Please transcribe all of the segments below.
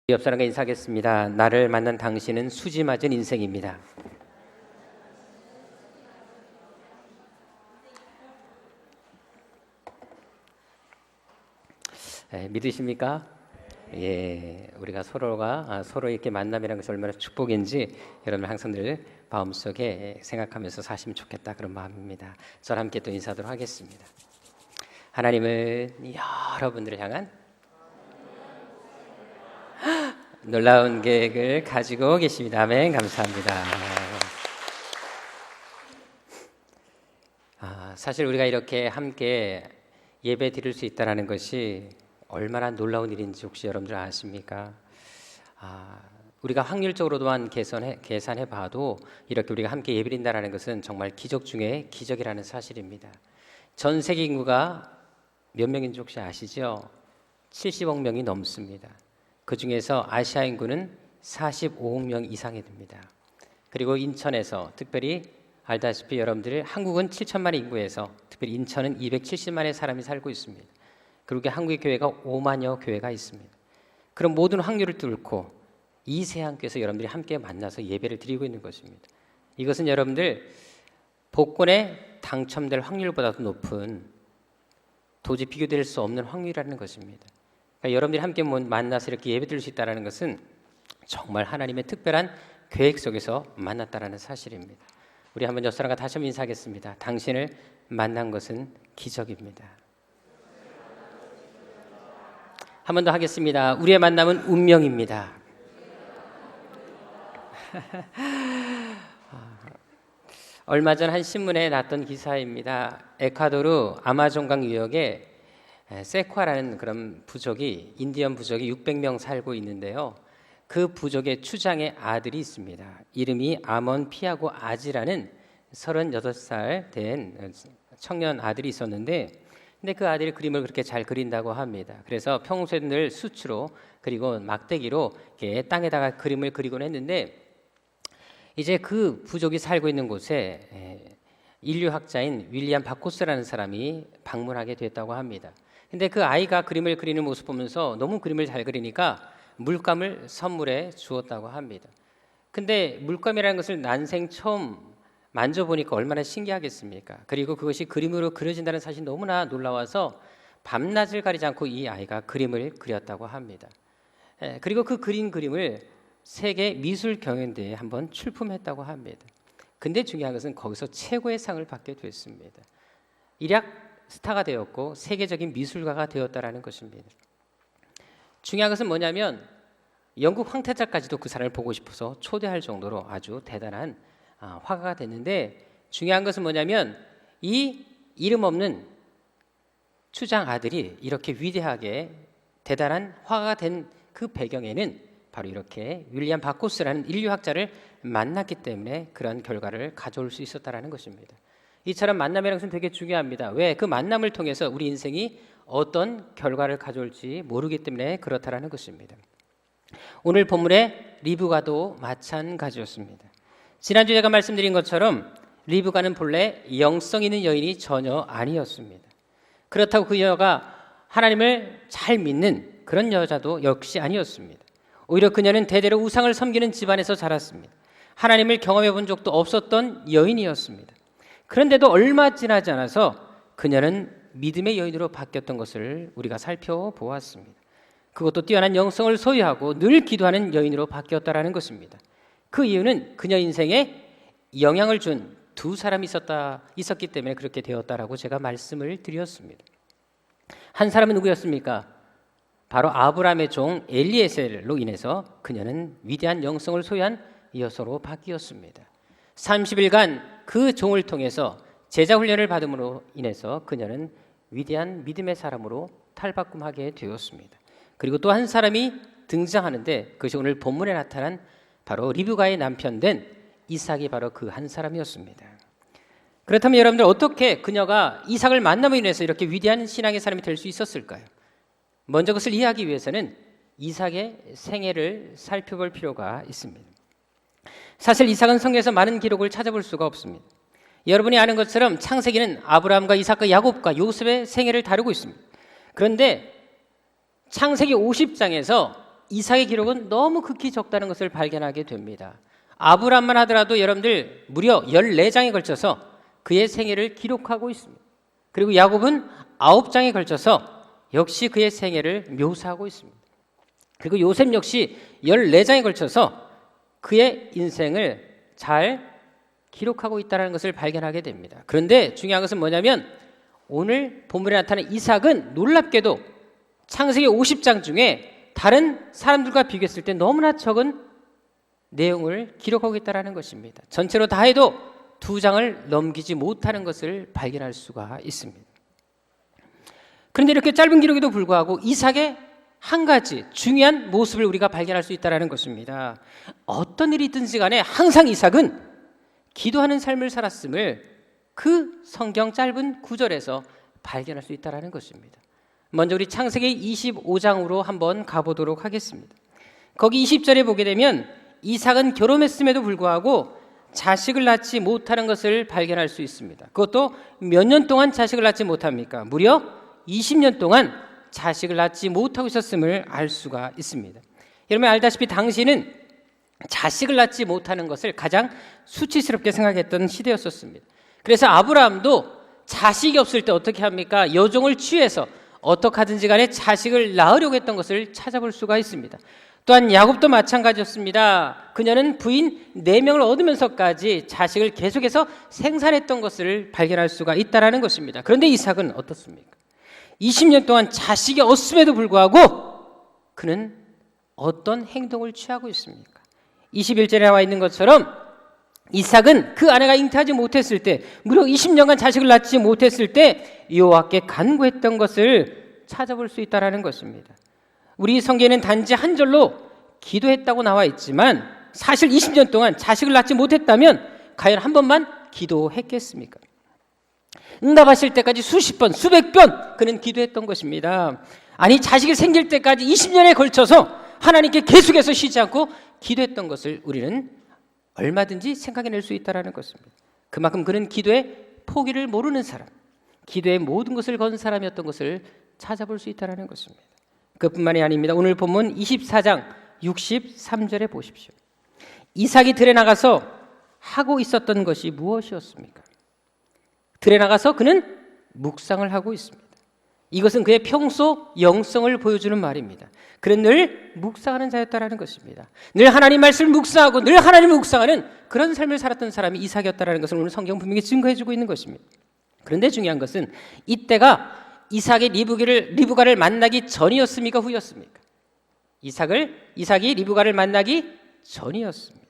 옆 사람과 인사하겠습니다. 나를 만난 당신은 수지 맞은 인생입니다. 믿으십니까? 예, 우리가 서로 이렇게 만남이라는 것이 얼마나 축복인지 여러분 항상 늘 마음속에 생각하면서 사시면 좋겠다 그런 마음입니다. 저와 함께 또 인사하도록 하겠습니다. 하나님은 여러분들을 향한 놀라운 계획을 가지고 계십니다. 아멘. 감사합니다. 사실 우리가 이렇게 함께 예배 드릴 수 있다는 것이 얼마나 놀라운 일인지 혹시 여러분들 아십니까? 우리가 확률적으로 또한 계산해 봐도 이렇게 우리가 함께 예배 드린다는 것은 정말 기적 중에 기적이라는 사실입니다. 전 세계 인구가 몇 명인지 혹시 아시죠? 70억 명이 넘습니다. 그 중에서 아시아 인구는 45억 명 이상이 됩니다. 그리고 인천에서 특별히 알다시피 여러분들 한국은 7천만의 인구에서 특별히 인천은 270만의 사람이 살고 있습니다. 그리고 한국의 교회가 5만여 교회가 있습니다. 그럼 모든 확률을 뚫고 이 세상께서 여러분들이 함께 만나서 예배를 드리고 있는 것입니다. 이것은 여러분들 복권에 당첨될 확률보다도 높은 도저히 비교될 수 없는 확률이라는 것입니다. 그러니까 여러분들이 함께 만나서 이렇게 예배 드릴 수 있다는 것은 정말 하나님의 특별한 계획 속에서 만났다는 사실입니다. 우리 한번 옆 사람과 다시 한번 인사하겠습니다. 당신을 만난 것은 기적입니다. 한 번 더 하겠습니다. 우리의 만남은 운명입니다. 얼마 전 한 신문에 났던 기사입니다. 에콰도르 아마존강 유역에 세콰라는 그런 부족이 인디언 부족이 600명 살고 있는데요. 그 부족의 추장의 아들이 있습니다. 이름이 아몬 피아고 아지라는 38살 된 청년 아들이 있었는데 근데 그 아들이 그림을 그렇게 잘 그린다고 합니다. 그래서 평소에 늘 수치로 그리고 막대기로 이렇게 땅에다가 그림을 그리곤 했는데 이제 그 부족이 살고 있는 곳에 인류학자인 윌리엄 바코스라는 사람이 방문하게 됐다고 합니다. 근데 그 아이가 그림을 그리는 모습 보면서 너무 그림을 잘 그리니까 물감을 선물해 주었다고 합니다. 근데 물감이라는 것을 난생 처음 만져보니까 얼마나 신기하겠습니까? 그리고 그것이 그림으로 그려진다는 사실이 너무나 놀라워서 밤낮을 가리지 않고 이 아이가 그림을 그렸다고 합니다. 그리고 그 그린 그림을 세계 미술 경연대회에 한번 출품했다고 합니다. 근데 중요한 것은 거기서 최고의 상을 받게 됐습니다. 일약 스타가 되었고 세계적인 미술가가 되었다라는 것입니다. 중요한 것은 뭐냐면 영국 황태자까지도 그 사람을 보고 싶어서 초대할 정도로 아주 대단한 화가가 됐는데 중요한 것은 뭐냐면 이 이름 없는 추장 아들이 이렇게 위대하게 대단한 화가가 된 그 배경에는 바로 이렇게 윌리엄 바코스라는 인류학자를 만났기 때문에 그런 결과를 가져올 수 있었다라는 것입니다. 이처럼 만남이라는 것은 되게 중요합니다. 왜? 그 만남을 통해서 우리 인생이 어떤 결과를 가져올지 모르기 때문에 그렇다라는 것입니다. 오늘 본문의 리브가도 마찬가지였습니다. 지난주 제가 말씀드린 것처럼 리브가는 본래 영성 있는 여인이 전혀 아니었습니다. 그렇다고 그 여자가 하나님을 잘 믿는 그런 여자도 역시 아니었습니다. 오히려 그녀는 대대로 우상을 섬기는 집안에서 자랐습니다. 하나님을 경험해 본 적도 없었던 여인이었습니다. 그런데도 얼마 지나지 않아서 그녀는 믿음의 여인으로 바뀌었던 것을 우리가 살펴보았습니다. 그것도 뛰어난 영성을 소유하고 늘 기도하는 여인으로 바뀌었다라는 것입니다. 그 이유는 그녀 인생에 영향을 준 두 사람이 있었기 때문에 그렇게 되었다라고 제가 말씀을 드렸습니다. 한 사람은 누구였습니까? 바로 아브라함의 종 엘리에셀로 인해서 그녀는 위대한 영성을 소유한 여성으로 바뀌었습니다. 30일간 그 종을 통해서 제자 훈련을 받음으로 인해서 그녀는 위대한 믿음의 사람으로 탈바꿈하게 되었습니다. 그리고 또 한 사람이 등장하는데 그것이 오늘 본문에 나타난 바로 리브가의 남편 된 이삭이 바로 그 한 사람이었습니다. 그렇다면 여러분들 어떻게 그녀가 이삭을 만남으로 인해서 이렇게 위대한 신앙의 사람이 될 수 있었을까요? 먼저 그것을 이해하기 위해서는 이삭의 생애를 살펴볼 필요가 있습니다. 사실 이삭은 성경에서 많은 기록을 찾아볼 수가 없습니다. 여러분이 아는 것처럼 창세기는 아브라함과 이삭과 야곱과 요셉의 생애를 다루고 있습니다. 그런데 창세기 50장에서 이삭의 기록은 너무 극히 적다는 것을 발견하게 됩니다. 아브라함만 하더라도 여러분들 무려 14장에 걸쳐서 그의 생애를 기록하고 있습니다. 그리고 야곱은 9장에 걸쳐서 역시 그의 생애를 묘사하고 있습니다. 그리고 요셉 역시 14장에 걸쳐서 그의 인생을 잘 기록하고 있다는 것을 발견하게 됩니다. 그런데 중요한 것은 뭐냐면 오늘 본문에 나타난 이삭은 놀랍게도 창세기 50장 중에 다른 사람들과 비교했을 때 너무나 적은 내용을 기록하고 있다는 것입니다. 전체로 다 해도 2장을 넘기지 못하는 것을 발견할 수가 있습니다. 그런데 이렇게 짧은 기록에도 불구하고 이삭의 한 가지 중요한 모습을 우리가 발견할 수 있다는 것입니다. 어떤 일이 있든지 간에 항상 이삭은 기도하는 삶을 살았음을 그 성경 짧은 구절에서 발견할 수 있다는 것입니다. 먼저 우리 창세기 25장으로 한번 가보도록 하겠습니다. 거기 20절에 보게 되면 이삭은 결혼했음에도 불구하고 자식을 낳지 못하는 것을 발견할 수 있습니다. 그것도 몇 년 동안 자식을 낳지 못합니까? 무려 20년 동안 자식을 낳지 못하고 있었음을 알 수가 있습니다. 여러분 알다시피 당시는 자식을 낳지 못하는 것을 가장 수치스럽게 생각했던 시대였었습니다. 그래서 아브라함도 자식이 없을 때 어떻게 합니까? 여종을 취해서 어떻게 하든지 간에 자식을 낳으려고 했던 것을 찾아볼 수가 있습니다. 또한 야곱도 마찬가지였습니다. 그녀는 부인 4명을 얻으면서까지 자식을 계속해서 생산했던 것을 발견할 수가 있다는 것입니다. 그런데 이삭은 어떻습니까? 20년 동안 자식이 없음에도 불구하고 그는 어떤 행동을 취하고 있습니까? 21절에 나와 있는 것처럼 이삭은 그 아내가 잉태하지 못했을 때, 무려 20년간 자식을 낳지 못했을 때 여호와께 간구했던 것을 찾아볼 수 있다는 것입니다. 우리 성경에는 단지 한 절로 기도했다고 나와 있지만 사실 20년 동안 자식을 낳지 못했다면 과연 한 번만 기도했겠습니까? 응답하실 때까지 수십 번, 수백 번 그는 기도했던 것입니다. 아니 자식이 생길 때까지 20년에 걸쳐서 하나님께 계속해서 쉬지 않고 기도했던 것을 우리는 얼마든지 생각해낼 수 있다는 것입니다. 그만큼 그는 기도의 포기를 모르는 사람, 기도의 모든 것을 건 사람이었던 것을 찾아볼 수 있다는 것입니다. 그뿐만이 아닙니다. 오늘 본문 24장 63절에 보십시오. 이삭이 들에 나가서 하고 있었던 것이 무엇이었습니까? 들에 나가서 그는 묵상을 하고 있습니다. 이것은 그의 평소 영성을 보여주는 말입니다. 그는 늘 묵상하는 자였다는 것입니다. 늘 하나님 말씀을 묵상하고 늘 하나님을 묵상하는 그런 삶을 살았던 사람이 이삭이었다는 것을 오늘 성경 분명히 증거해주고 있는 것입니다. 그런데 중요한 것은 이때가 이삭이 리브가를 만나기 전이었습니까? 후였습니까? 이삭이 리브가를 만나기 전이었습니다.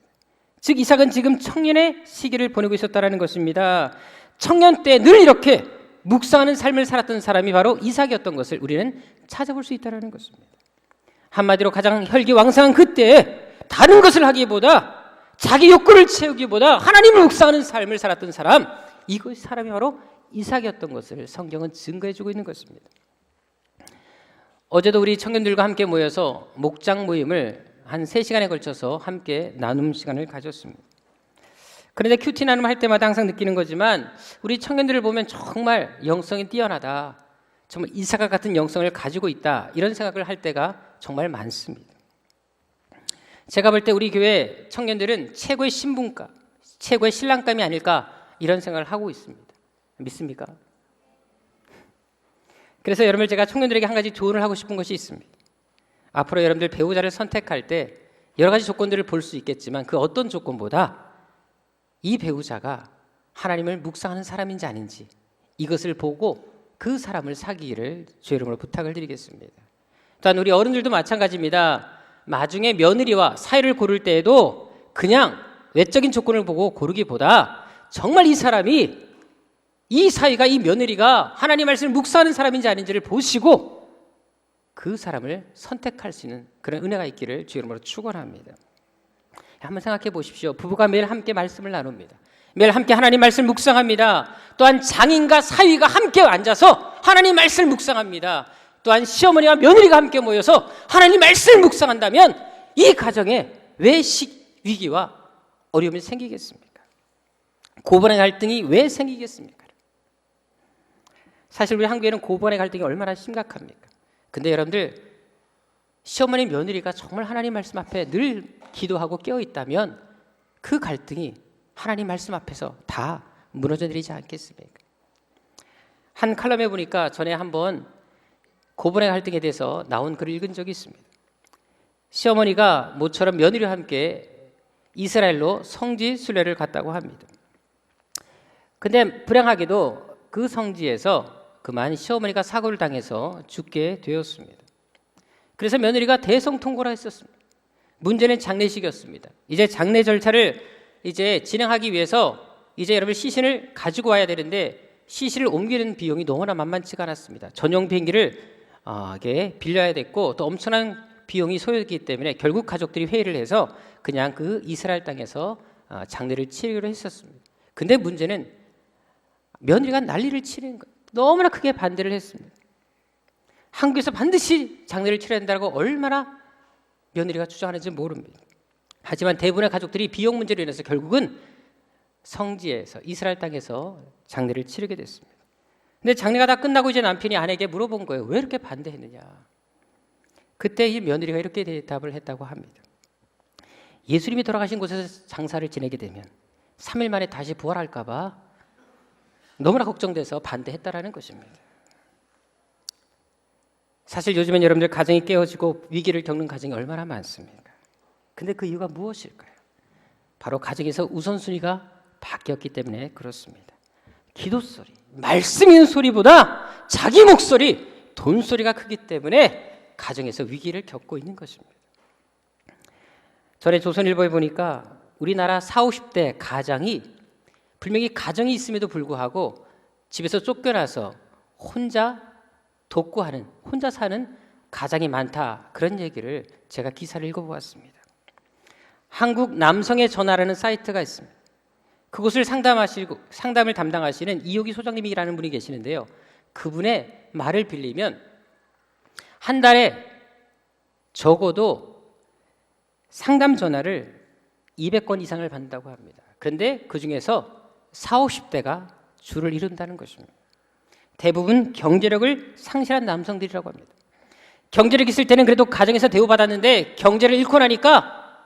즉 이삭은 지금 청년의 시기를 보내고 있었다는 것입니다. 청년 때 늘 이렇게 묵상하는 삶을 살았던 사람이 바로 이삭이었던 것을 우리는 찾아볼 수 있다는 것입니다. 한마디로 가장 혈기왕성한 그때에 다른 것을 하기보다 자기 욕구를 채우기보다 하나님을 묵상하는 삶을 살았던 사람, 이것이 사람이 바로 이삭이었던 것을 성경은 증거해주고 있는 것입니다. 어제도 우리 청년들과 함께 모여서 목장 모임을 한 3시간에 걸쳐서 함께 나눔 시간을 가졌습니다. 그런데 큐티 나눔 할 때마다 항상 느끼는 거지만 우리 청년들을 보면 정말 영성이 뛰어나다, 정말 이삭과 같은 영성을 가지고 있다, 이런 생각을 할 때가 정말 많습니다. 제가 볼 때 우리 교회 청년들은 최고의 신분감, 최고의 신랑감이 아닐까 이런 생각을 하고 있습니다. 믿습니까? 그래서 여러분들 제가 청년들에게 한 가지 조언을 하고 싶은 것이 있습니다. 앞으로 여러분들 배우자를 선택할 때 여러 가지 조건들을 볼 수 있겠지만 그 어떤 조건보다 이 배우자가 하나님을 묵상하는 사람인지 아닌지 이것을 보고 그 사람을 사귀기를 주의 이름으로 부탁을 드리겠습니다. 또한 우리 어른들도 마찬가지입니다. 나중에 며느리와 사이를 고를 때에도 그냥 외적인 조건을 보고 고르기보다 정말 이 사람이, 이 사위가, 이 며느리가 하나님 말씀을 묵상하는 사람인지 아닌지를 보시고 그 사람을 선택할 수 있는 그런 은혜가 있기를 주의 이름으로 축원합니다. 한번 생각해 보십시오. 부부가 매일 함께 말씀을 나눕니다. 매일 함께 하나님 말씀을 묵상합니다. 또한 장인과 사위가 함께 앉아서 하나님 말씀을 묵상합니다. 또한 시어머니와 며느리가 함께 모여서 하나님 말씀을 묵상한다면 이 가정에 왜 위기와 어려움이 생기겠습니까? 고번의 갈등이 왜 생기겠습니까? 사실 우리 한국에는 고번의 갈등이 얼마나 심각합니까? 근데 여러분들 시어머니 며느리가 정말 하나님 말씀 앞에 늘 기도하고 깨어 있다면 그 갈등이 하나님 말씀 앞에서 다 무너져 내리지 않겠습니까? 한 칼럼에 보니까 전에 한번 고분의 갈등에 대해서 나온 글을 읽은 적이 있습니다. 시어머니가 모처럼 며느리와 함께 이스라엘로 성지 순례를 갔다고 합니다. 근데 불행하게도 그 성지에서 그만 시어머니가 사고를 당해서 죽게 되었습니다. 그래서 며느리가 대성통곡을 했었습니다. 문제는 장례식이었습니다. 이제 장례 절차를 이제 진행하기 위해서 이제 여러분 시신을 가지고 와야 되는데 시신을 옮기는 비용이 너무나 만만치가 않았습니다. 전용 비행기를 빌려야 됐고 또 엄청난 비용이 소요됐기 때문에 결국 가족들이 회의를 해서 그냥 그 이스라엘 땅에서 장례를 치르기로 했었습니다. 근데 문제는 며느리가 난리를 치는 거예요. 너무나 크게 반대를 했습니다. 한국에서 반드시 장례를 치러야 된다고 얼마나 며느리가 주장하는지 모릅니다. 하지만 대부분의 가족들이 비용 문제로 인해서 결국은 성지에서 이스라엘 땅에서 장례를 치르게 됐습니다. 근데 장례가 다 끝나고 이제 남편이 아내에게 물어본 거예요. 왜 이렇게 반대했느냐. 그때 이 며느리가 이렇게 대답을 했다고 합니다. 예수님이 돌아가신 곳에서 장사를 지내게 되면 3일 만에 다시 부활할까 봐 너무나 걱정돼서 반대했다라는 것입니다. 사실 요즘엔 여러분들 가정이 깨어지고 위기를 겪는 가정이 얼마나 많습니까? 근데 그 이유가 무엇일까요? 바로 가정에서 우선순위가 바뀌었기 때문에 그렇습니다. 기도 소리, 말씀 있는 소리보다 자기 목소리, 돈 소리가 크기 때문에 가정에서 위기를 겪고 있는 것입니다. 전에 조선일보에 보니까 우리나라 40, 50대 가장이 분명히 가정이 있음에도 불구하고 집에서 쫓겨나서 혼자 독구하는, 혼자 사는 가장이 많다. 그런 얘기를 제가 기사를 읽어보았습니다. 한국 남성의 전화라는 사이트가 있습니다. 그곳을 상담을 담당하시는 이호기 소장님이라는 분이 계시는데요. 그분의 말을 빌리면 한 달에 적어도 상담 전화를 200건 이상을 받는다고 합니다. 그런데 그중에서 40, 50대가 줄을 이룬다는 것입니다. 대부분 경제력을 상실한 남성들이라고 합니다. 경제력 있을 때는 그래도 가정에서 대우받았는데 경제를 잃고 나니까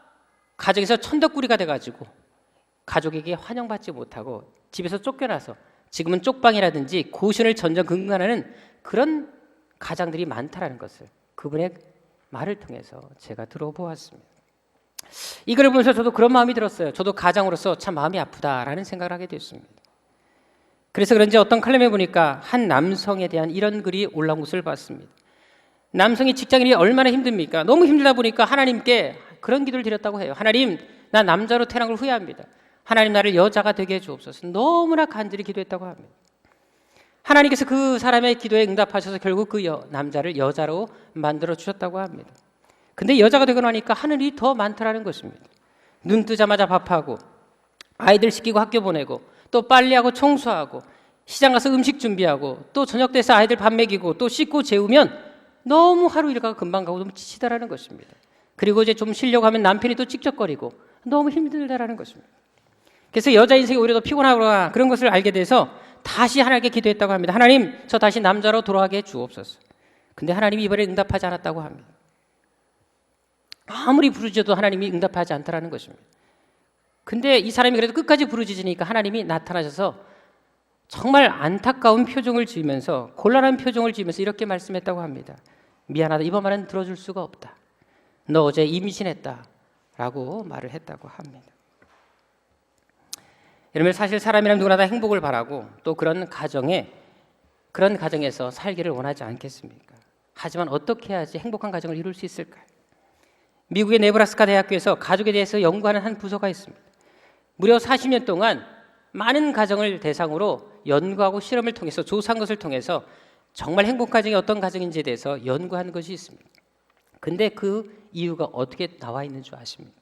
가정에서 천덕꾸리가 돼가지고 가족에게 환영받지 못하고 집에서 쫓겨나서 지금은 쪽방이라든지 고시원을 전전긍긍하는 그런 가장들이 많다라는 것을 그분의 말을 통해서 제가 들어보았습니다. 이 글을 보면서 저도 그런 마음이 들었어요. 저도 가장으로서 참 마음이 아프다라는 생각을 하게 됐습니다. 그래서 그런지 어떤 칼럼에 보니까 한 남성에 대한 이런 글이 올라온 것을 봤습니다. 남성이 직장인이 얼마나 힘듭니까? 너무 힘들다 보니까 하나님께 그런 기도를 드렸다고 해요. 하나님, 나 남자로 태어난 걸 후회합니다. 하나님, 나를 여자가 되게 해주옵소서. 너무나 간절히 기도했다고 합니다. 하나님께서 그 사람의 기도에 응답하셔서 결국 그 남자를 여자로 만들어 주셨다고 합니다. 근데 여자가 되고 나니까 하는 일이 더 많더라는 것입니다. 눈 뜨자마자 밥하고 아이들 시키고 학교 보내고 또 빨래하고 청소하고 시장 가서 음식 준비하고 또 저녁 돼서 아이들 밥 먹이고 또 씻고 재우면 너무 하루 일과가 금방 가고 너무 지치다라는 것입니다. 그리고 이제 좀 쉬려고 하면 남편이 또 찝쩍거리고 너무 힘들다라는 것입니다. 그래서 여자 인생이 오히려 더 피곤하거나 그런 것을 알게 돼서 다시 하나님께 기도했다고 합니다. 하나님, 저 다시 남자로 돌아가게 해 주옵소서. 근데 하나님이 이번에 응답하지 않았다고 합니다. 아무리 부르짖어도 하나님이 응답하지 않다라는 것입니다. 근데 이 사람이 그래도 끝까지 부르짖으니까 하나님이 나타나셔서 정말 안타까운 표정을 지으면서 곤란한 표정을 지으면서 이렇게 말씀했다고 합니다. 미안하다. 이번 말은 들어줄 수가 없다. 너 어제 임신했다. 라고 말을 했다고 합니다. 여러분, 사실 사람이라면 누구나 다 행복을 바라고 또 그런 가정에서 살기를 원하지 않겠습니까? 하지만 어떻게 해야지 행복한 가정을 이룰 수 있을까요? 미국의 네브라스카 대학교에서 가족에 대해서 연구하는 한 부서가 있습니다. 무려 40년 동안 많은 가정을 대상으로 연구하고 실험을 통해서 조사한 것을 통해서 정말 행복한 가정이 어떤 가정인지에 대해서 연구한 것이 있습니다. 근데 그 이유가 어떻게 나와 있는 줄 아십니까?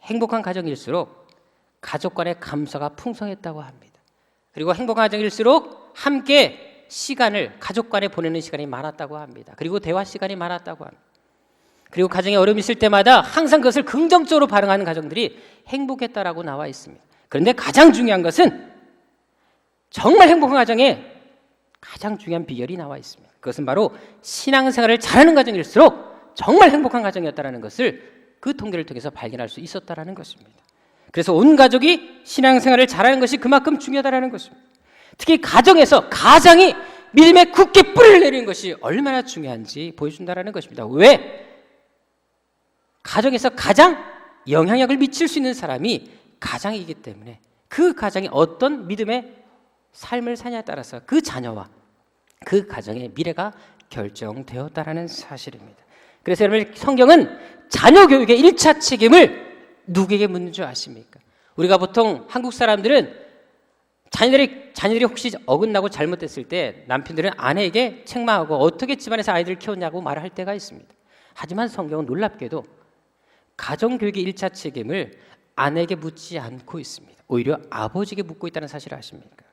행복한 가정일수록 가족 간의 감사가 풍성했다고 합니다. 그리고 행복한 가정일수록 함께 가족 간에 보내는 시간이 많았다고 합니다. 그리고 대화 시간이 많았다고 합니다. 그리고 가정에 어려움이 있을 때마다 항상 그것을 긍정적으로 반응하는 가정들이 행복했다라고 나와 있습니다. 그런데 가장 중요한 것은 정말 행복한 가정에 가장 중요한 비결이 나와 있습니다. 그것은 바로 신앙생활을 잘하는 가정일수록 정말 행복한 가정이었다는 것을 그 통계를 통해서 발견할 수 있었다는 것입니다. 그래서 온 가족이 신앙생활을 잘하는 것이 그만큼 중요하다는 것입니다. 특히 가정에서 가장이 믿음에 굳게 뿌리를 내리는 것이 얼마나 중요한지 보여준다는 것입니다. 왜? 가정에서 가장 영향력을 미칠 수 있는 사람이 가장이기 때문에 그 가장이 어떤 믿음의 삶을 사냐에 따라서 그 자녀와 그 가정의 미래가 결정되었다는 사실입니다. 그래서 여러분, 성경은 자녀 교육의 1차 책임을 누구에게 묻는 줄 아십니까? 우리가 보통 한국 사람들은 자녀들이 혹시 어긋나고 잘못됐을 때 남편들은 아내에게 책망하고 어떻게 집안에서 아이들을 키웠냐고 말을 할 때가 있습니다. 하지만 성경은 놀랍게도 가정교육의 1차 책임을 아내에게 묻지 않고 있습니다. 오히려 아버지에게 묻고 있다는 사실을 아십니까?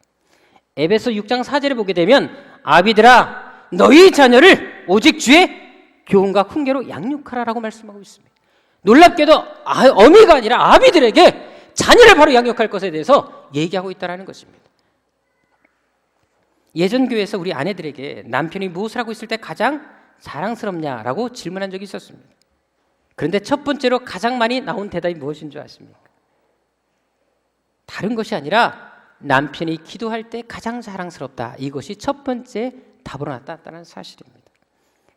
에베소 6장 4절에 보게 되면 아비들아 너희 자녀를 오직 주의 교훈과 훈계로 양육하라라고 말씀하고 있습니다. 놀랍게도 어미가 아니라 아비들에게 자녀를 바로 양육할 것에 대해서 얘기하고 있다는 것입니다. 예전 교회에서 우리 아내들에게 남편이 무엇을 하고 있을 때 가장 자랑스럽냐라고 질문한 적이 있었습니다. 그런데 첫 번째로 가장 많이 나온 대답이 무엇인 줄 아십니까? 다른 것이 아니라 남편이 기도할 때 가장 자랑스럽다. 이것이 첫 번째 답으로 나타났다는 사실입니다.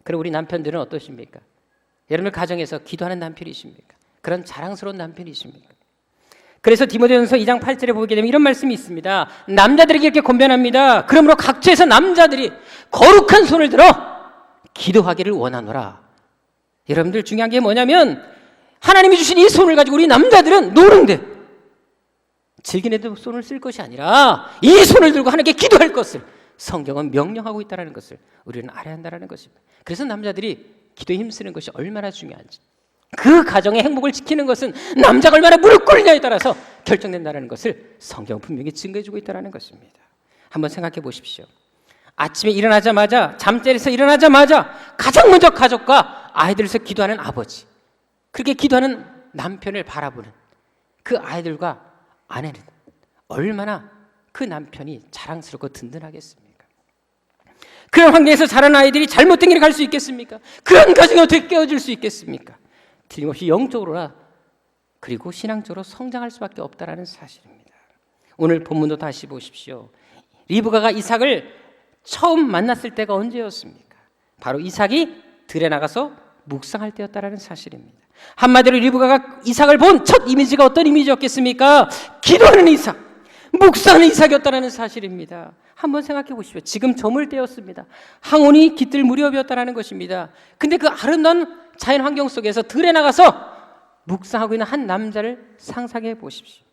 그럼 우리 남편들은 어떠십니까? 여러분의 가정에서 기도하는 남편이십니까? 그런 자랑스러운 남편이십니까? 그래서 디모데전서 2장 8절에 보게 되면 이런 말씀이 있습니다. 남자들에게 이렇게 권면합니다. 그러므로 각처에서 남자들이 거룩한 손을 들어 기도하기를 원하노라. 여러분들 중요한 게 뭐냐면 하나님이 주신 이 손을 가지고 우리 남자들은 노는데 즐기는데도 손을 쓸 것이 아니라 이 손을 들고 하나님께 기도할 것을 성경은 명령하고 있다는 것을 우리는 알아야 한다는 것입니다. 그래서 남자들이 기도에 힘쓰는 것이 얼마나 중요한지, 그 가정의 행복을 지키는 것은 남자가 얼마나 무릎 꿇느냐에 따라서 결정된다는 것을 성경은 분명히 증거해주고 있다는 것입니다. 한번 생각해 보십시오. 아침에 일어나자마자, 잠자리에서 일어나자마자 가장 먼저 가족과 아이들에서 기도하는 아버지, 그렇게 기도하는 남편을 바라보는 그 아이들과 아내는 얼마나 그 남편이 자랑스럽고 든든하겠습니까? 그런 환경에서 자란 아이들이 잘못된 길을 갈 수 있겠습니까? 그런 가정이 어떻게 깨어질 수 있겠습니까? 틀림없이 영적으로나 그리고 신앙적으로 성장할 수밖에 없다는 사실입니다. 오늘 본문도 다시 보십시오. 리브가가 이삭을 처음 만났을 때가 언제였습니까? 바로 이삭이 들에 나가서 묵상할 때였다는 사실입니다. 한마디로 리브가가 이삭을 본 첫 이미지가 어떤 이미지였겠습니까? 기도하는 이삭, 묵상하는 이삭이었다는 사실입니다. 한번 생각해 보십시오. 지금 저물 때였습니다. 항온이 깃들 무렵이었다는 것입니다. 근데 그 아름다운 자연 환경 속에서 들에 나가서 묵상하고 있는 한 남자를 상상해 보십시오.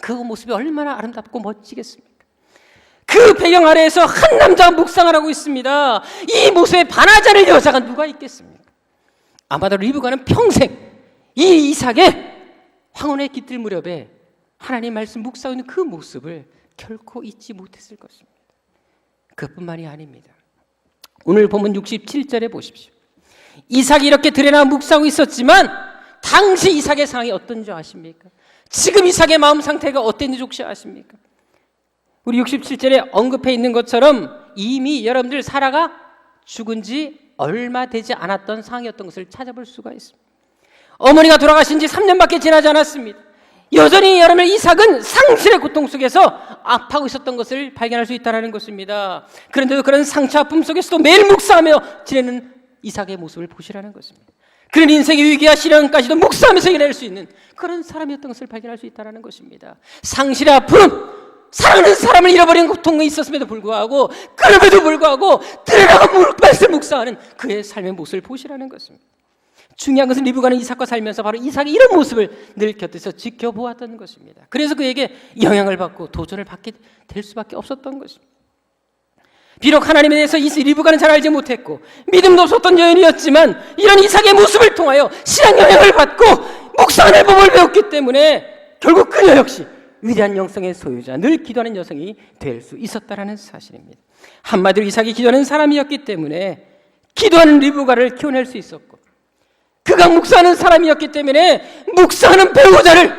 그 모습이 얼마나 아름답고 멋지겠습니까? 그 배경 아래에서 한 남자가 묵상을 하고 있습니다. 이 모습에 반하지 않을 여자가 누가 있겠습니까? 아마도 리브가는 평생 이 이삭의 황혼의 깃들 무렵에 하나님 말씀 묵상하는 그 모습을 결코 잊지 못했을 것입니다. 그뿐만이 아닙니다. 오늘 본문 67절에 보십시오. 이삭이 이렇게 들에 나와 묵상하고 있었지만 당시 이삭의 상황이 어떤지 아십니까? 지금 이삭의 마음 상태가 어땠는지 혹시 아십니까? 우리 67절에 언급해 있는 것처럼 이미 여러분들 사라가 죽은 지 얼마 되지 않았던 상황이었던 것을 찾아볼 수가 있습니다. 어머니가 돌아가신 지 3년밖에 지나지 않았습니다. 여전히 여러분 이삭은 상실의 고통 속에서 아파하고 있었던 것을 발견할 수 있다는 것입니다. 그런데도 그런 상처 아픔 속에서도 매일 묵상하며 지내는 이삭의 모습을 보시라는 것입니다. 그런 인생의 위기와 시련까지도 묵상하면서 이겨낼 수 있는 그런 사람이었던 것을 발견할 수 있다는 것입니다. 상실의 아픔, 사랑하는 사람을 잃어버린 고통이 있었음에도 불구하고 그럼에도 불구하고 들어가고 말씀 묵상하는 그의 삶의 모습을 보시라는 것입니다. 중요한 것은 리브가는 이삭과 살면서 바로 이삭이 이런 모습을 늘 곁에서 지켜보았던 것입니다. 그래서 그에게 영향을 받고 도전을 받게 될 수밖에 없었던 것입니다. 비록 하나님에 대해서 이 리브가는 잘 알지 못했고 믿음도 없었던 여인이었지만 이런 이삭의 모습을 통하여 신앙 영향을 받고 묵상하는 법을 배웠기 때문에 결국 그녀 역시 위대한 영성의 소유자, 늘 기도하는 여성이 될 수 있었다는 사실입니다. 한마디로 이삭이 기도하는 사람이었기 때문에 기도하는 리브가를 키워낼 수 있었고 그가 묵상하는 사람이었기 때문에 묵상하는 배우자를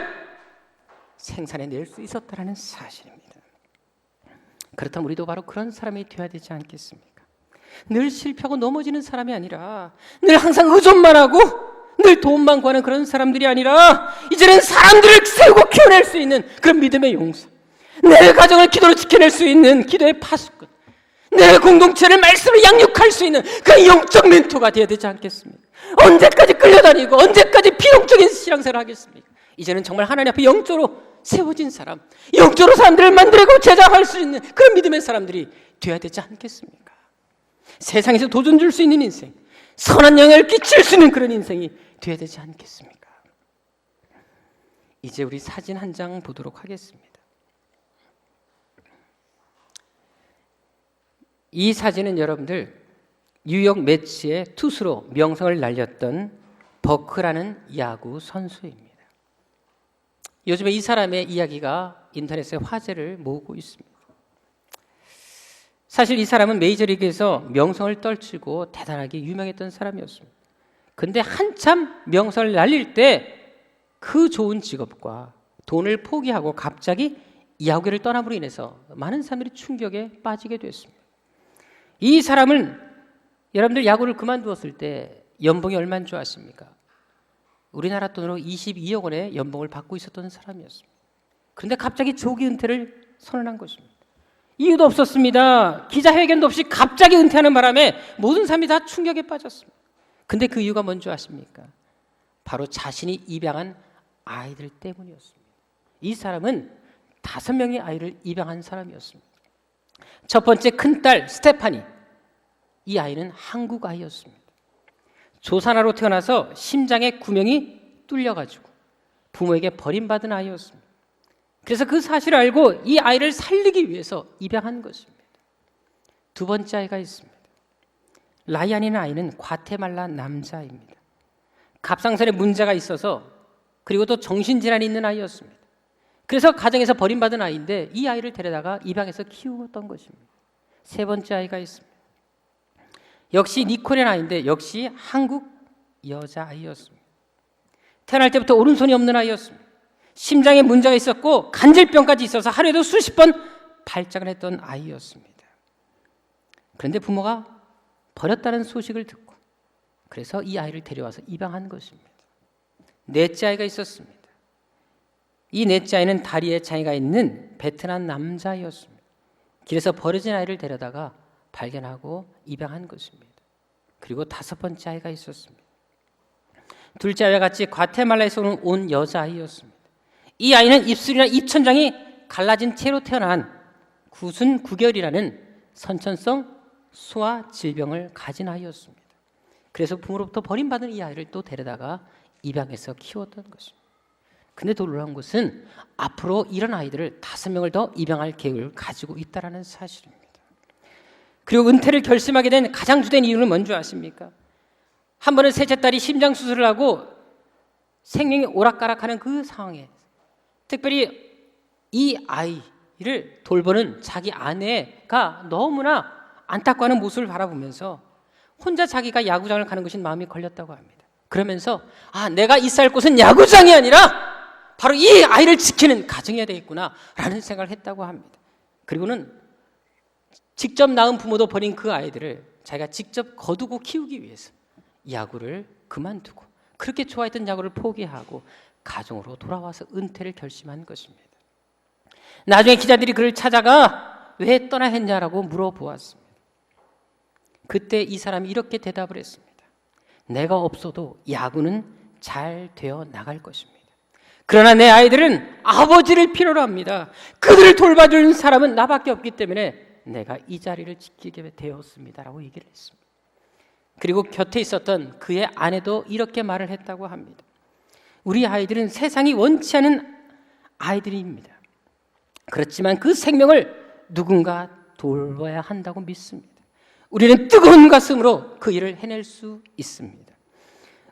생산해낼 수 있었다는 사실입니다. 그렇다면 우리도 바로 그런 사람이 되어야 되지 않겠습니까? 늘 실패하고 넘어지는 사람이 아니라, 늘 항상 의존만 하고 늘 도움만 구하는 그런 사람들이 아니라, 이제는 사람들을 세우고 키워낼 수 있는 그런 믿음의 용사, 내 가정을 기도로 지켜낼 수 있는 기도의 파수꾼, 내 공동체를 말씀으로 양육할 수 있는 그 영적 멘토가 되어야 되지 않겠습니까? 언제까지 끌려다니고 언제까지 비용적인 신앙생활을 하겠습니까? 이제는 정말 하나님 앞에 영적으로 세워진 사람, 영적으로 사람들을 만들고 제작할 수 있는 그런 믿음의 사람들이 되어야 되지 않겠습니까? 세상에서 도전 줄 수 있는 인생, 선한 영향을 끼칠 수 있는 그런 인생이 되어야 되지 않겠습니까? 이제 우리 사진 한 장 보도록 하겠습니다. 이 사진은 여러분들 뉴욕 매치의 투수로 명성을 날렸던 버크라는 야구 선수입니다. 요즘에 이 사람의 이야기가 인터넷에 화제를 모으고 있습니다. 사실 이 사람은 메이저리그에서 명성을 떨치고 대단하게 유명했던 사람이었습니다. 근데 한참 명성을 날릴 때 그 좋은 직업과 돈을 포기하고 갑자기 야구를 떠남으로 인해서 많은 사람들이 충격에 빠지게 됐습니다. 이 사람은 여러분들 야구를 그만두었을 때 연봉이 얼마인 줄 아십니까? 우리나라 돈으로 22억 원의 연봉을 받고 있었던 사람이었습니다. 그런데 갑자기 조기 은퇴를 선언한 것입니다. 이유도 없었습니다. 기자회견도 없이 갑자기 은퇴하는 바람에 모든 사람이 다 충격에 빠졌습니다. 근데 그 이유가 뭔지 아십니까? 바로 자신이 입양한 아이들 때문이었습니다. 이 사람은 5명의 아이를 입양한 사람이었습니다. 첫 번째 큰딸 스테파니, 이 아이는 한국 아이였습니다. 조산아로 태어나서 심장의 구멍이 뚫려가지고 부모에게 버림받은 아이였습니다. 그래서 그 사실을 알고 이 아이를 살리기 위해서 입양한 것입니다. 두 번째 아이가 있습니다. 라이안이라는 아이는 과테말라 남자입니다. 갑상선에 문제가 있어서, 그리고 또 정신질환이 있는 아이였습니다. 그래서 가정에서 버림받은 아이인데 이 아이를 데려다가 입양해서 키우었던 것입니다. 세 번째 아이가 있습니다. 역시 니콜이라는 아이인데 역시 한국 여자아이였습니다. 태어날 때부터 오른손이 없는 아이였습니다. 심장에 문제가 있었고 간질병까지 있어서 하루에도 수십 번 발작을 했던 아이였습니다. 그런데 부모가 버렸다는 소식을 듣고 그래서 이 아이를 데려와서 입양한 것입니다. 넷째 아이가 있었습니다. 이 넷째 아이는 다리에 장애가 있는 베트남 남자아이였습니다. 길에서 버려진 아이를 데려다가 발견하고 입양한 것입니다. 그리고 다섯 번째 아이가 있었습니다. 둘째 아이와 같이 과테말라에서 온 여자아이였습니다. 이 아이는 입술이나 입천장이 갈라진 채로 태어난 구순 구결이라는 선천성 소아 질병을 가진 아이였습니다. 그래서 부모로부터 버림받은 이 아이를 또 데려다가 입양해서 키웠던 것입니다. 근데 더 놀라운 것은 앞으로 이런 아이들을 5명을 더 입양할 계획을 가지고 있다는 사실입니다. 그리고 은퇴를 결심하게 된 가장 주된 이유는 뭔지 아십니까? 한 번은 셋째 딸이 심장 수술을 하고 생명이 오락가락하는 그 상황에 특별히 이 아이를 돌보는 자기 아내가 너무나 안타까워하는 모습을 바라보면서 혼자 자기가 야구장을 가는 것인 마음이 걸렸다고 합니다. 그러면서 내가 있어야 할 곳은 야구장이 아니라 바로 이 아이를 지키는 가정이어야 되겠구나 라는 생각을 했다고 합니다. 그리고는 직접 낳은 부모도 버린 그 아이들을 자기가 직접 거두고 키우기 위해서 야구를 그만두고 그렇게 좋아했던 야구를 포기하고 가정으로 돌아와서 은퇴를 결심한 것입니다. 나중에 기자들이 그를 찾아가 왜 떠나 했냐라고 물어보았습니다. 그때 이 사람이 이렇게 대답을 했습니다. 내가 없어도 야구는 잘 되어 나갈 것입니다. 그러나 내 아이들은 아버지를 필요로 합니다. 그들을 돌봐주는 사람은 나밖에 없기 때문에 내가 이 자리를 지키게 되었습니다 라고 얘기를 했습니다. 그리고 곁에 있었던 그의 아내도 이렇게 말을 했다고 합니다. 우리 아이들은 세상이 원치 않은 아이들입니다. 그렇지만 그 생명을 누군가 돌봐야 한다고 믿습니다. 우리는 뜨거운 가슴으로 그 일을 해낼 수 있습니다.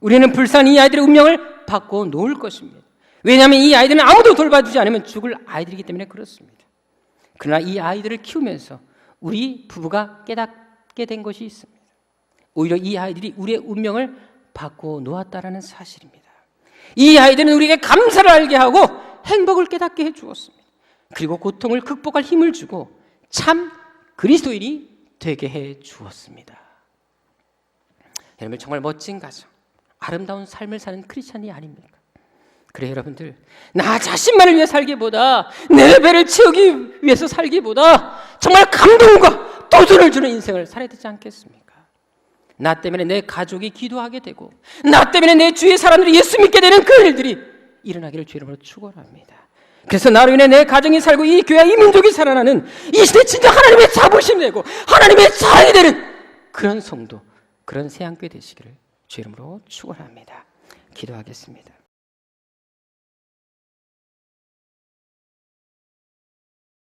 우리는 불쌍한 이 아이들의 운명을 바꿔 놓을 것입니다. 왜냐하면 이 아이들은 아무도 돌봐주지 않으면 죽을 아이들이기 때문에 그렇습니다. 그러나 이 아이들을 키우면서 우리 부부가 깨닫게 된 것이 있습니다. 오히려 이 아이들이 우리의 운명을 바꿔 놓았다는 사실입니다. 이 아이들은 우리에게 감사를 알게 하고 행복을 깨닫게 해주었습니다. 그리고 고통을 극복할 힘을 주고 참 그리스도인이 되게 해 주었습니다. 여러분, 정말 멋진 가정, 아름다운 삶을 사는 크리스찬이 아닙니까? 그래, 여러분들, 나 자신만을 위해 살기보다, 내 배를 채우기 위해서 살기보다 정말 감동과 도전을 주는 인생을 살아야 되지 않겠습니까? 나 때문에 내 가족이 기도하게 되고, 나 때문에 내 주위의 사람들이 예수 믿게 되는 그 일들이 일어나기를 주 이름으로 축원합니다. 그래서 나로 인해 내 가정이 살고 이 교회와 이 민족이 살아나는 이 시대 진짜 하나님의 자부심 되고 하나님의 자랑이 되는 그런 성도, 그런 새한교회 되시기를 주 이름으로 축원합니다. 기도하겠습니다.